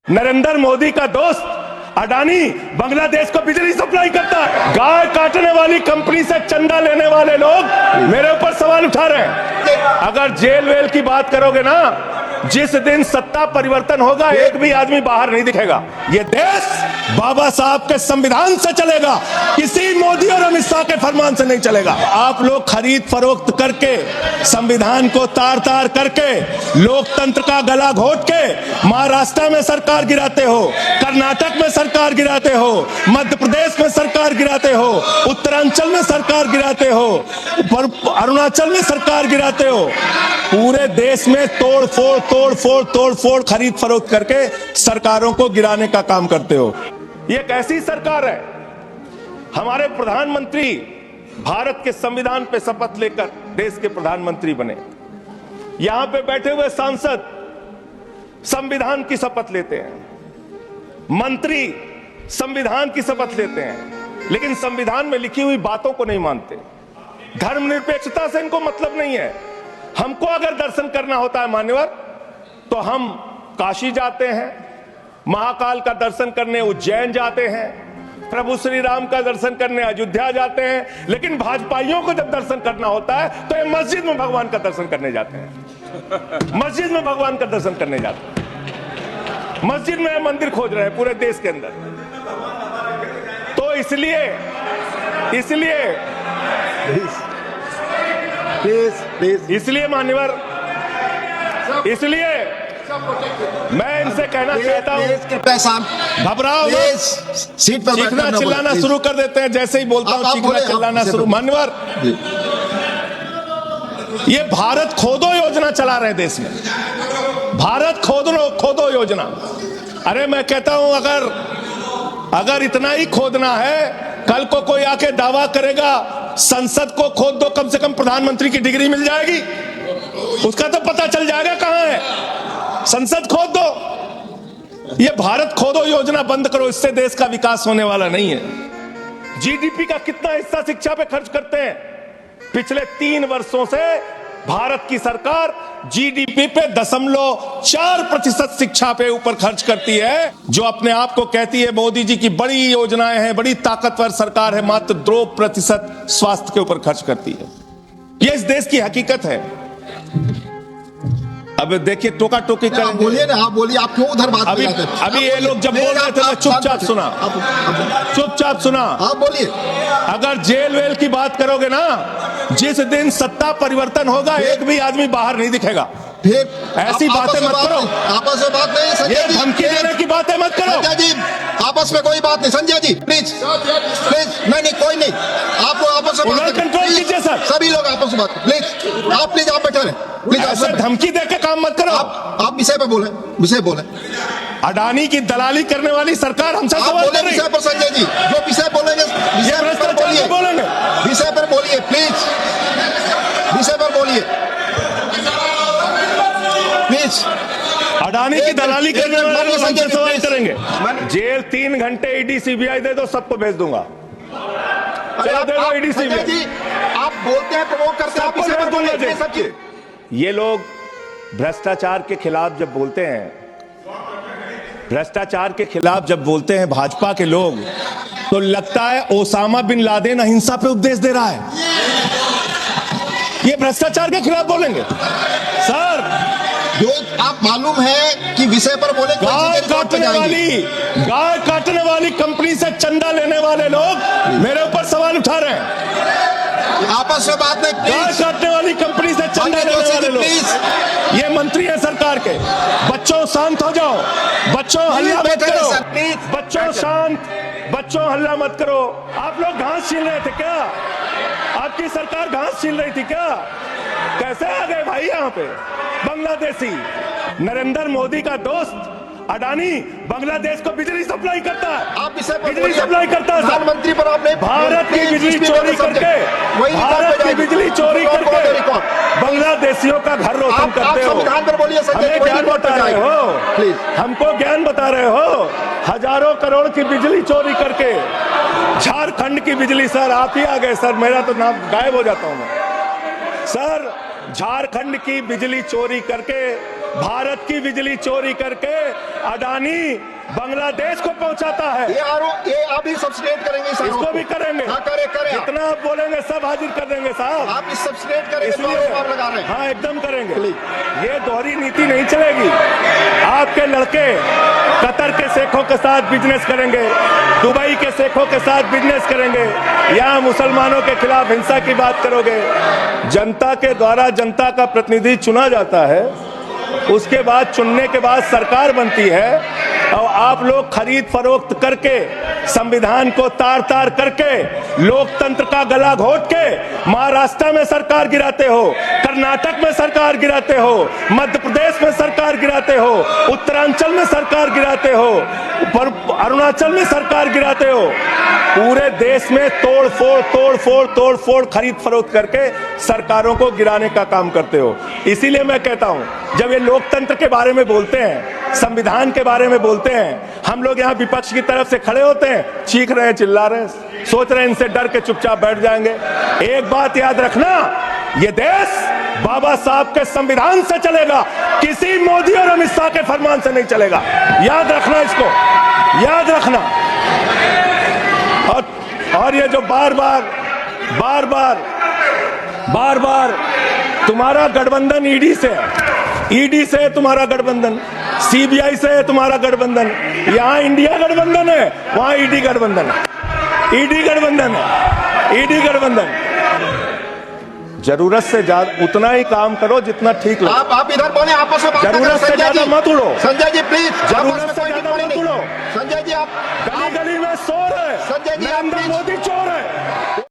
नरेंद्र मोदी का दोस्त अडानी बांग्लादेश को बिजली सप्लाई करता है। गाय काटने वाली कंपनी से चंदा लेने वाले लोग मेरे ऊपर सवाल उठा रहे हैं। अगर जेल वेल की बात करोगे ना, जिस दिन सत्ता परिवर्तन होगा एक भी आदमी बाहर नहीं दिखेगा। ये देश बाबा साहब के संविधान से चलेगा, किसी मोदी और अमित शाह के फरमान से नहीं चलेगा। आप लोग खरीद फरोख्त करके, संविधान को तार तार करके, लोकतंत्र का गला घोट के महाराष्ट्र में सरकार गिराते हो, कर्नाटक में सरकार गिराते हो, मध्य प्रदेश में सरकार गिराते हो, उत्तरांचल में सरकार गिराते हो, अरुणाचल में सरकार गिराते हो। पूरे देश में तोड़ फोड़ खरीद फरोख्त करके सरकारों को गिराने का काम करते हो। ये एक ऐसी सरकार है, हमारे प्रधानमंत्री भारत के संविधान पे शपथ लेकर देश के प्रधानमंत्री बने। यहां पे बैठे हुए सांसद संविधान की शपथ लेते हैं, मंत्री संविधान की शपथ लेते हैं, लेकिन संविधान में लिखी हुई बातों को नहीं मानते। धर्मनिरपेक्षता से इनको मतलब नहीं है। हमको अगर दर्शन करना होता है मान्यवर, तो हम काशी जाते हैं, महाकाल का दर्शन करने उज्जैन जाते हैं, प्रभु श्री राम का दर्शन करने अयोध्या जाते हैं। लेकिन भाजपाइयों को जब दर्शन करना होता है तो ये मस्जिद में भगवान का दर्शन करने जाते हैं। मस्जिद में भगवान का दर्शन करने जाते हैं, मस्जिद में मंदिर खोज रहे हैं पूरे देश के अंदर। तो इसलिए इसलिए मान्यवर, इसलिए मैं इनसे कहना चाहता हूं, घबराओ मत। सीट पर चीखना चिल्लाना शुरू कर देते हैं, जैसे ही बोलता हूं चीखना चिल्लाना शुरू। मान्यवर, ये भारत खोदो योजना चला रहे देश में, भारत खोदो योजना। अरे मैं कहता हूं, अगर इतना ही खोदना है, कल को कोई आके दावा करेगा संसद को खोद दो, कम से कम प्रधानमंत्री की डिग्री मिल जाएगी, उसका तो पता चल जाएगा कहां है। संसद खोद दो। ये भारत खोदो योजना बंद करो, इससे देश का विकास होने वाला नहीं है। जीडीपी का कितना हिस्सा शिक्षा पे खर्च करते हैं? पिछले 3 वर्षों से भारत की सरकार जीडीपी पे 0.4% शिक्षा पे ऊपर खर्च करती है, जो अपने आप को कहती है मोदी जी की बड़ी योजनाएं हैं, बड़ी ताकतवर सरकार है, मात्र 2% स्वास्थ्य के ऊपर खर्च करती है। ये इस देश की हकीकत है। अब देखिए, टोका टोकी करेंगे। बोलिए ना, आप बोलिए, आप क्यों उधर बात अभी ये लोग जब बोल रहे थे मैं चुपचाप सुना। आप बोलिए। अगर जेल वेल की बात करोगे ना, जिस दिन सत्ता परिवर्तन होगा एक भी आदमी बाहर नहीं दिखेगा। ऐसी बातें मत करो, आपस में बात नहीं। संजय ये जी, धमकी देने की बातें मत करो। संजय जी, आपस में कोई बात नहीं। संजय जी प्लीज, नहीं कोई नहीं, आपको आपस में बात कंट्रोल कीजिए सर। सभी लोग आपस में बात प्लीज। आप बैठे रहे प्लीज। ऐसे धमकी देकर काम मत करो। आप विषय पे बोले। अडानी की दलाली करने वाली सरकार हमसे सवाल कर रही है। विषय पर संजय जी जो विषय बोलेंगे, विषय पर बोलिए प्लीज, विषय पर बोलिए प्लीज। अडानी की दलाली करने वाले लोग हमसे सवाल करेंगे। जेल 3 घंटे ईडी सीबीआई दे दो, सबको भेज दूंगा। चलो दे दो ईडी सीबीआई। आप बोलते हैं, प्रमोट करते हैं, आप विषय पर बोलिए। ये लोग भ्रष्टाचार के खिलाफ जब बोलते हैं, भ्रष्टाचार के खिलाफ जब बोलते हैं भाजपा के लोग, तो लगता है ओसामा बिन लादेन अहिंसा पे उपदेश दे रहा है। ये भ्रष्टाचार के खिलाफ बोलेंगे सर। जो आप मालूम है कि विषय पर बोले, गाय काटने वाली कंपनी से चंदा लेने वाले लोग मेरे ऊपर सवाल उठा रहे हैं। आपस में बात नहीं। गाय काटने वाली कंपनी से चंदा लेने वाले लोग, ये मंत्री है सरकार के। बच्चों शांत हो जाओ, बच्चों हल्ला मत करो, बच्चों शांत, बच्चों हल्ला मत करो। आप लोग घास छील रहे थे क्या? आपकी सरकार घास छील रही थी क्या? कैसे आ गए भाई यहाँ पे बांग्लादेशी? नरेंद्र मोदी का दोस्त अडानी बांग्लादेश को बिजली सप्लाई करता है। आप बिजली सप्लाई करता है। प्रधानमंत्री पर आपने भारत की बिजली चोरी करके, भारत की बिजली चोरी करके बांग्लादेशियों का घर रोशन करते हो। संविधान पर बोलिए। हमें ज्ञान बता रहे हो, हमको ज्ञान बता रहे हो। हजारों करोड़ की बिजली चोरी करके, झारखंड की बिजली। सर आप ही आ गए सर, मेरा तो नाम गायब हो जाता हूं मैं। सर झारखंड की बिजली चोरी करके भारत की बिजली चोरी करके अडानी बांग्लादेश को पहुंचाता है। ये आरोप, ये आप ही सब्सटेट करेंगे इस आरोप इसको को? भी करेंगे। हाँ, करें आप। जितना आप बोलेंगे सब हाजिर कर देंगे साहब। आप इस सब्सटेट करेंगे तो इसलिए आरोप आप लगा रहे हैं। हाँ, एकदम करेंगे। ये दोहरी नीति नहीं चलेगी। आपके लड़के कतर के शेखों के साथ बिजनेस करेंगे, दुबई के शेखों के साथ बिजनेस करेंगे, यहाँ मुसलमानों के खिलाफ हिंसा की बात करोगे। जनता के द्वारा जनता का प्रतिनिधि चुना जाता है, उसके बाद चुनने के बाद सरकार बनती है, और आप लोग खरीद फरोख्त करके संविधान को तार तार करके लोकतंत्र का गला घोट के महाराष्ट्र में सरकार गिराते हो, कर्नाटक में सरकार गिराते हो, मध्य प्रदेश में सरकार गिराते हो, उत्तरांचल में सरकार गिराते हो, अरुणाचल में सरकार गिराते हो। पूरे देश में तोड़ फोड़ खरीद फरोख्त करके सरकारों को गिराने का काम करते हो। इसीलिए मैं कहता हूं, जब ये लोकतंत्र के बारे में बोलते हैं, संविधान के बारे में बोलते हैं, हम लोग यहाँ विपक्ष की तरफ से खड़े होते हैं, चीख रहे हैं, चिल्ला रहे हैं, सोच रहे हैं इनसे डर के चुपचाप बैठ जाएंगे। एक बात याद रखना, ये देश बाबा साहब के संविधान से चलेगा, किसी मोदी और अमित शाह के फरमान से नहीं चलेगा। याद रखना, इसको याद रखना। और ये जो बार बार तुम्हारा गठबंधन ईडी से है, ईडी से है तुम्हारा गठबंधन, सीबीआई से है तुम्हारा गठबंधन, यहाँ इंडिया गठबंधन है, वहां ईडी गठबंधन है, ईडी गठबंधन है, ईडी गठबंधन। जरूरत से ज्यादा उतना ही काम करो जितना ठीक लगे। आप इधर बोले, आपस में बात करें। जरूरत से ज्यादा मत उड़ो। संजय जी प्लीज, जरूरत से ज्यादा मत उड़ो। संजय जी आप गली गली में शोर है, संजय जी, आप नरेंद्र प्लीज। मोदी चोर है।